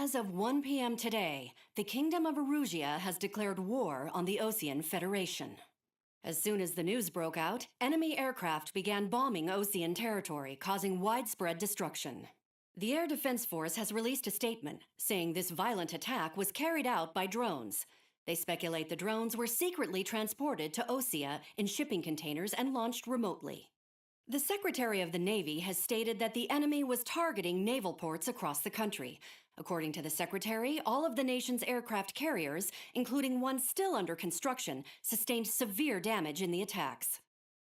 As of 1 p.m. today, the Kingdom of Erusia has declared war on the Osean Federation. As soon as the news broke out, enemy aircraft began bombing Osean territory, causing widespread destruction. The Air Defense Force has released a statement saying this violent attack was carried out by drones. They speculate the drones were secretly transported to Osea in shipping containers and launched remotely. The Secretary of the Navy has stated that the enemy was targeting naval ports across the country. According to the Secretary, all of the nation's aircraft carriers, including one still under construction, sustained severe damage in the attacks.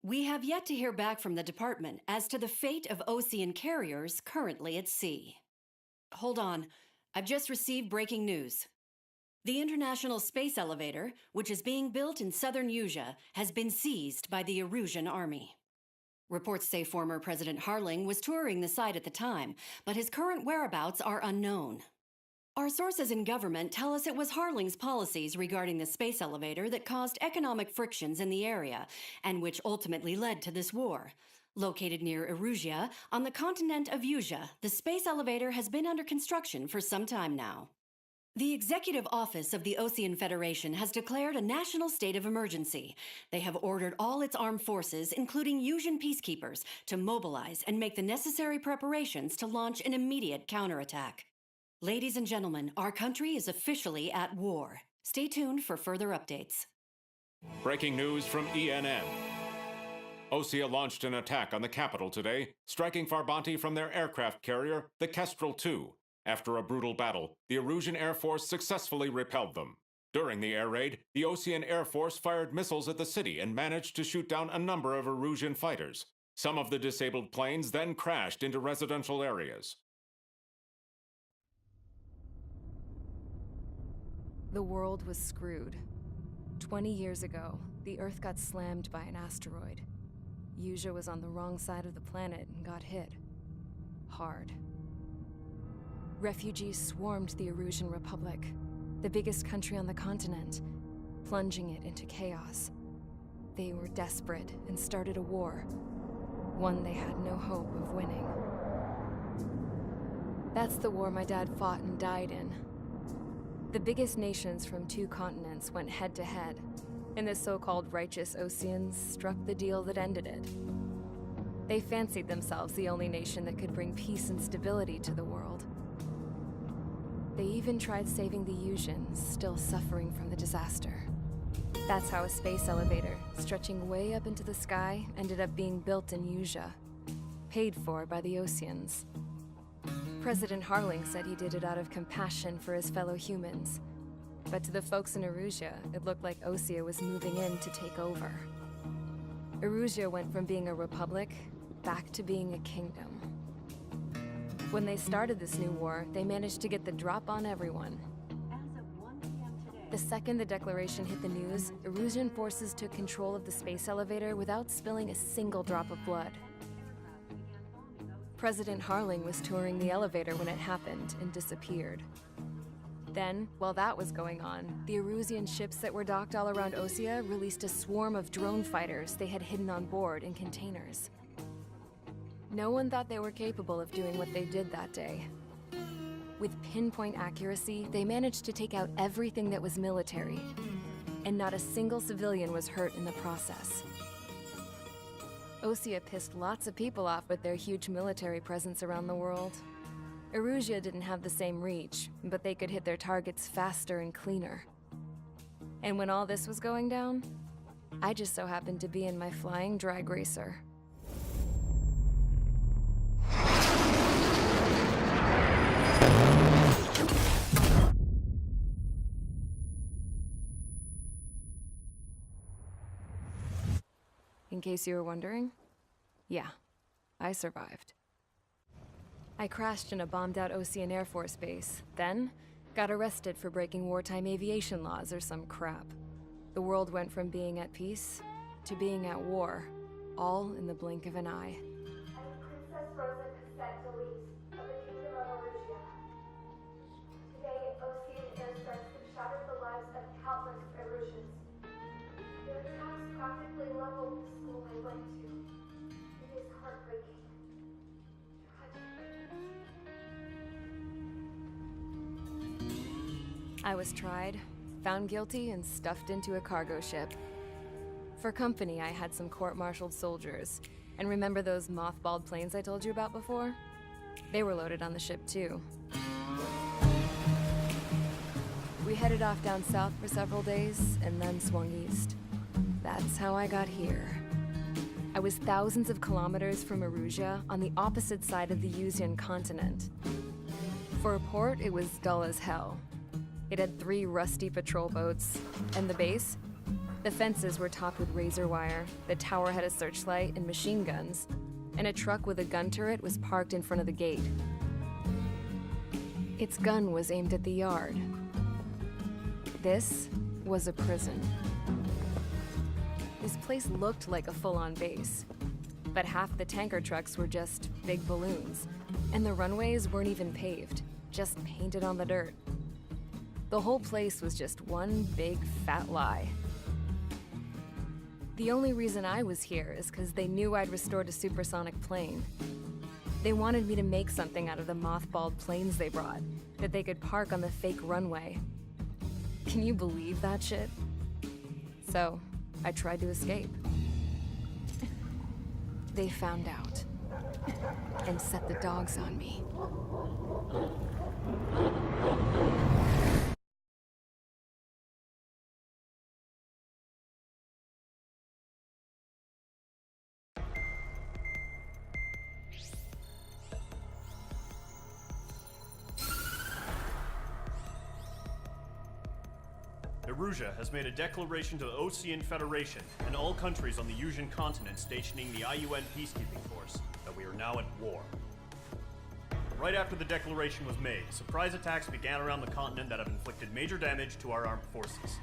We have yet to hear back from the department as to the fate of Osean carriers currently at sea. Hold on, I've just received breaking news. The International Space Elevator, which is being built in southern Erusia, has been seized by the Erusian army. Reports say former President Harling was touring the site at the time, but his current whereabouts are unknown. Our sources in government tell us it was Harling's policies regarding the space elevator that caused economic frictions in the area, and which ultimately led to this war. Located near Erusia, on the continent of Erusia, the space elevator has been under construction for some time now. The Executive Office of the Osean Federation has declared a national state of emergency. They have ordered all its armed forces, including Erusian peacekeepers, to mobilize and make the necessary preparations to launch an immediate counterattack. Ladies and gentlemen, our country is officially at war. Stay tuned for further updates. Breaking news from ENN. Osea launched an attack on the capital today, striking Farbanti from their aircraft carrier, the Kestrel II. After a brutal battle, the Erusian Air Force successfully repelled them. During the air raid, the Osean Air Force fired missiles at the city and managed to shoot down a number of Erusian fighters. Some of the disabled planes then crashed into residential areas. The world was screwed. 20 years ago, the Earth got slammed by an asteroid. Erusia was on the wrong side of the planet and got hit. Hard. Refugees swarmed the Erusian Republic, the biggest country on the continent, plunging it into chaos. They were desperate and started a war, one they had no hope of winning. That's the war my dad fought and died in. The biggest nations from 2 continents went head-to-head, and the so-called righteous Oseans struck the deal that ended it. They fancied themselves the only nation that could bring peace and stability to the world. They even tried saving the Erusians, still suffering from the disaster. That's how a space elevator, stretching way up into the sky, ended up being built in Erusia, paid for by the Oseans. President Harling said he did it out of compassion for his fellow humans. But to the folks in Erusia, it looked like Osea was moving in to take over. Erusia went from being a republic back to being a kingdom. When they started this new war, they managed to get the drop on everyone. As of 1 p.m. today, The second the declaration hit the news, Erusian forces took control of the space elevator without spilling a single drop of blood. President Harling was touring the elevator when it happened and disappeared. Then, while that was going on, the Erusian ships that were docked all around Osea released a swarm of drone fighters they had hidden on board in containers. No one thought they were capable of doing what they did that day. With pinpoint accuracy, they managed to take out everything that was military, and not a single civilian was hurt in the process. Osea pissed lots of people off with their huge military presence around the world. Erusia didn't have the same reach, but they could hit their targets faster and cleaner. And when all this was going down, I just so happened to be in my flying drag racer. In case you were wondering, yeah, I survived. I crashed in a bombed-out Osean Air Force base, then got arrested for breaking wartime aviation laws or some crap. The world went from being at peace to being at war, all in the blink of an eye. Princess Rosa Cassette Delise of the Kingdom of Erusia. Today, Osean airstrikes have shattered the lives of countless Erusians. Their attacks practically leveled the school I went to. It is heartbreaking. Tragic. I was tried, found guilty, and stuffed into a cargo ship. For company, I had some court-martialed soldiers. And remember those mothballed planes I told you about before? They were loaded on the ship, too. We headed off down south for several days, and then swung east. That's how I got here. I was thousands of kilometers from Erusia, on the opposite side of the Usian continent. For a port, it was dull as hell. It had 3 rusty patrol boats, and the base? The fences were topped with razor wire, the tower had a searchlight and machine guns, and a truck with a gun turret was parked in front of the gate. Its gun was aimed at the yard. This was a prison. This place looked like a full-on base, but half the tanker trucks were just big balloons, and the runways weren't even paved, just painted on the dirt. The whole place was just one big fat lie. The only reason I was here is because they knew I'd restored a supersonic plane. They wanted me to make something out of the mothballed planes they brought, that they could park on the fake runway. Can you believe that shit? So, I tried to escape. They found out, and set the dogs on me. Erusia has made a declaration to the Ocean Federation and all countries on the Usian continent stationing the IUN peacekeeping force that we are now at war. Right after the declaration was made, surprise attacks began around the continent that have inflicted major damage to our armed forces.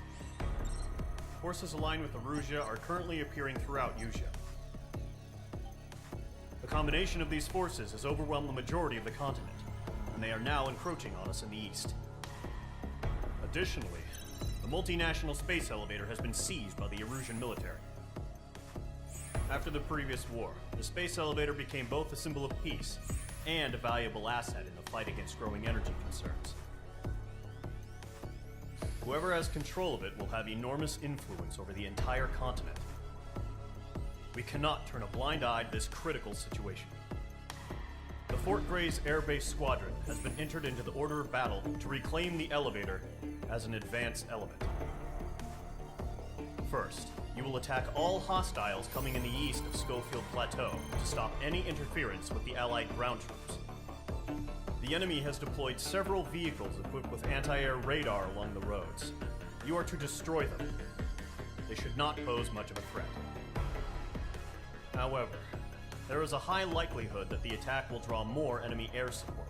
Forces aligned with Erusia are currently appearing throughout Usia. The combination of these forces has overwhelmed the majority of the continent, and they are now encroaching on us in the east. Additionally, the multinational space elevator has been seized by the Erusian military. After the previous war, the space elevator became both a symbol of peace and a valuable asset in the fight against growing energy concerns. Whoever has control of it will have enormous influence over the entire continent. We cannot turn a blind eye to this critical situation. The Fort Gray's Air Base Squadron has been entered into the order of battle to reclaim the elevator as an advanced element. First, you will attack all hostiles coming in the east of Schofield Plateau to stop any interference with the Allied ground troops. The enemy has deployed several vehicles equipped with anti-air radar along the roads. You are to destroy them. They should not pose much of a threat. However, there is a high likelihood that the attack will draw more enemy air support.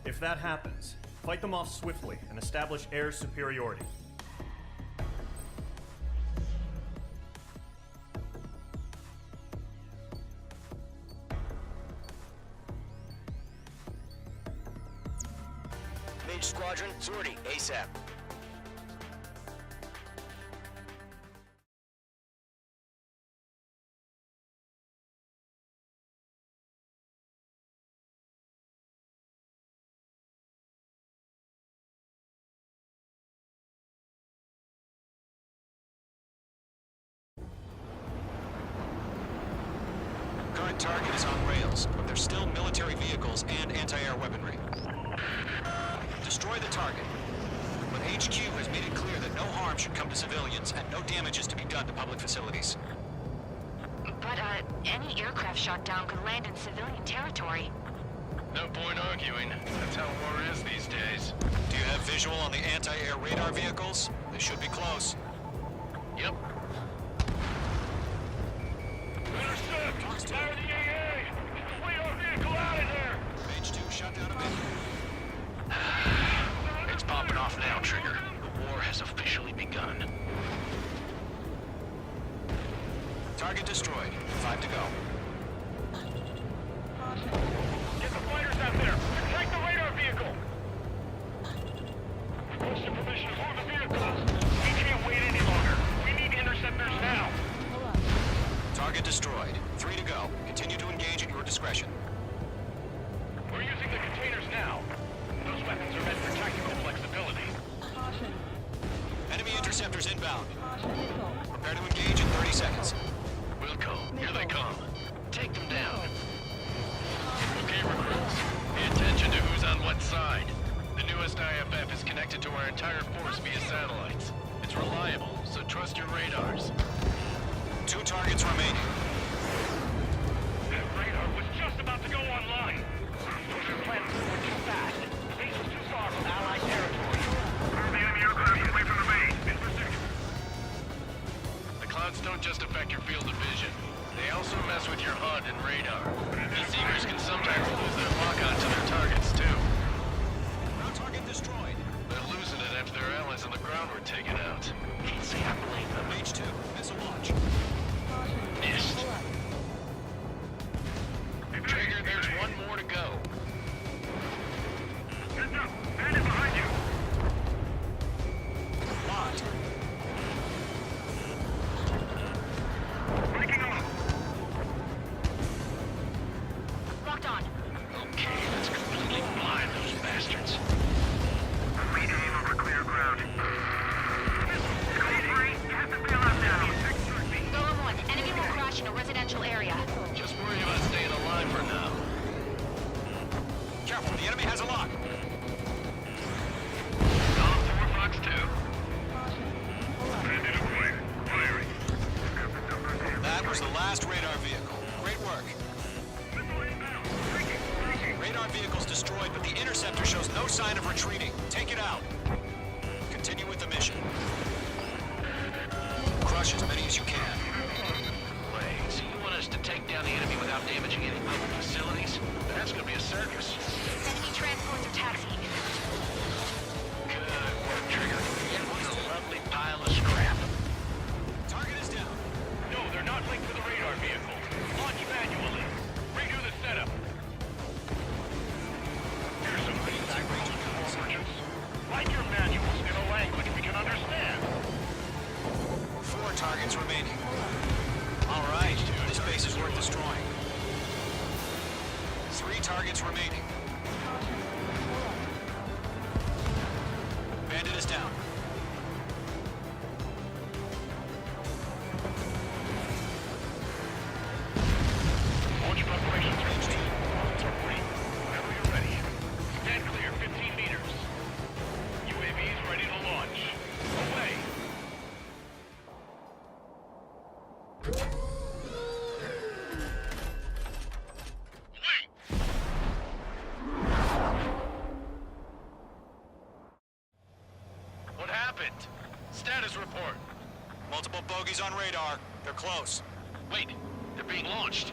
If that happens, fight them off swiftly and establish air superiority. Mage Squadron, sortie, ASAP. Current target is on rails, but there's still military vehicles and anti-air weaponry. Destroy the target. But HQ has made it clear that no harm should come to civilians and no damage is to be done to public facilities. But, any aircraft shot down could land in civilian territory. No point arguing. That's how war is these days. Do you have visual on the anti-air radar vehicles? They should be close. Yep. Intercept! Fire the AA! Flee our vehicle out of there! Mage 2, shut down a bit. It's popping off now, Trigger. The war has officially begun. Target destroyed. 5 to go. Get the fighters out there! Protect the radar vehicle! Requesting permission to move the vehicles! We can't wait any longer! We need interceptors now! Target destroyed. 3 to go. Continue to engage at your discretion. We're using the containers now. Those weapons are meant for tactical flexibility. Interceptors inbound. Prepare to engage in 30 seconds. Wilco, here they come. Take them down. Okay, recruits. Pay attention to who's on what side. The newest IFF is connected to our entire force via satellites. It's reliable, so trust your radars. 2 targets remaining. That radar was just about to go online. Those plans were too fast. The base was too far from Allied territory. Move the enemy aircraft away from the base. In pursuit. The clouds don't just affect your field of vision. They also mess with your HUD and radar. These seekers can sometimes lose their lock-on to their targets, too. Ground target destroyed. They're losing it after their allies on the ground were taken out. Can't say I blame them. Mage 2, missile launch. Missed. Trigger, there's one more to go. Heads up. Bandit behind you. Locked. Breaking off. Locked on. Okay, let's completely blind those bastards. Read aim over clear ground. Code 3, have the bailout now. Golem 1, enemy will crash in a residential area. Just worry about staying alive for now. Careful, the enemy has a lock. Golem 4, Fox 2. Bandit acquired. Firing. That was the last radar vehicle. Great work. Missile inbound. Breaking. Radar vehicle's destroyed, but the interceptor shows no sign of retreating. Take it out. Continue with the mission. Crush as many as you can. Wait, so you want us to take down the enemy without damaging any public facilities? That's gonna be a circus. Enemy transports are taxiing. Good work, Trigger. And what a lovely pile of scrap. Target is down. No, they're not linked to the radar vehicle. Launch manually. Redo the setup. Here's some merchants. Write your manuals in a language we can understand. 4 targets remaining. All right, this base is worth destroying. 3 targets remaining. Bandit is down. Launch preparations are complete. Rockets are free. Whenever you're ready. Stand clear, 15 meters. UAVs ready to launch. Away. Wait! What happened? Status report. Multiple bogeys on radar. They're close. Wait, they're being launched.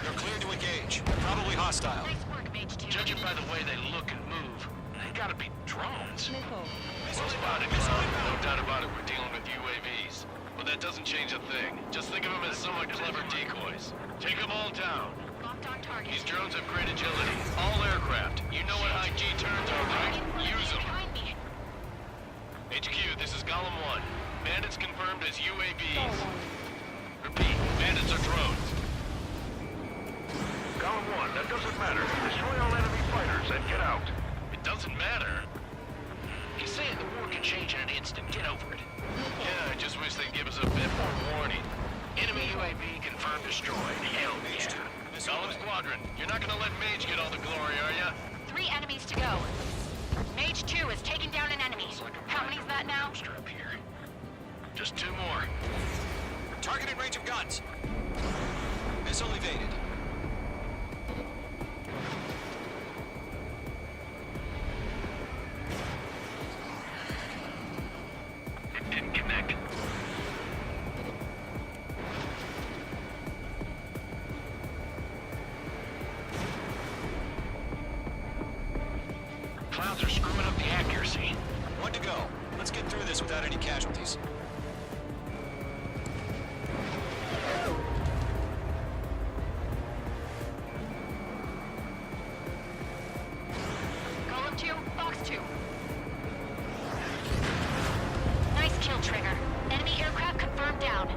They're cleared to engage. Probably hostile. Nice work, Mage 2. Judging by the way they look and move, they gotta be drones. Well Missile spotted, inbound. Missile Cloud. inbound. No doubt about it, we're dealing with UAVs. But that doesn't change a thing. Just think of them as somewhat clever decoys. Take them all down. Locked on target. These drones have great agility. All aircraft. You know what high G turns are, right? Use them. Behind me. HQ, this is Golem 1. Bandits confirmed as UAVs. Repeat, bandits are drones. Golem 1, that doesn't matter. Destroy all enemy fighters and get out. It doesn't matter. You say the war can change in an instant. Get over it. Yeah, I just wish they'd give us a bit more warning. Enemy UAV confirmed destroyed. Hell yeah. Golem Squadron, you're not gonna let Mage get all the glory, are ya? 3 enemies to go. Mage 2 is taking down an enemy. How many's that now? Poster up here. Just 2 more. Target in range of guns. Missile evaded. It didn't connect. Clouds are screwing up the accuracy. 1 to go. Let's get through this without any casualties. Golem 2, Fox 2. Nice kill, Trigger. Enemy aircraft confirmed down.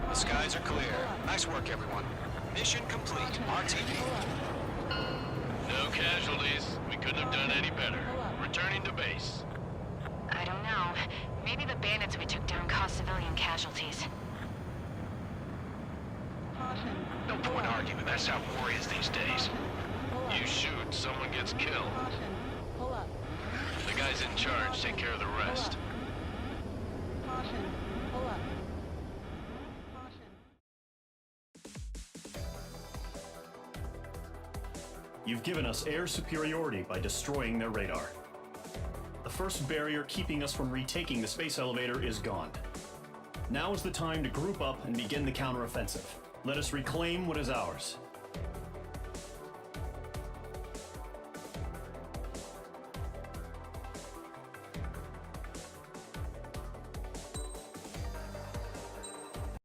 The skies are clear. Nice work, everyone. Mission complete. RTV. No casualties. We couldn't have done any better. Returning returning to base. I don't know. Maybe the bandits we took down caused civilian casualties. No point arguing. That's how war is these days. You shoot, someone gets killed. The guys in charge take care of the rest. You've given us air superiority by destroying their radar. The first barrier keeping us from retaking the space elevator is gone. Now is the time to group up and begin the counteroffensive. Let us reclaim what is ours.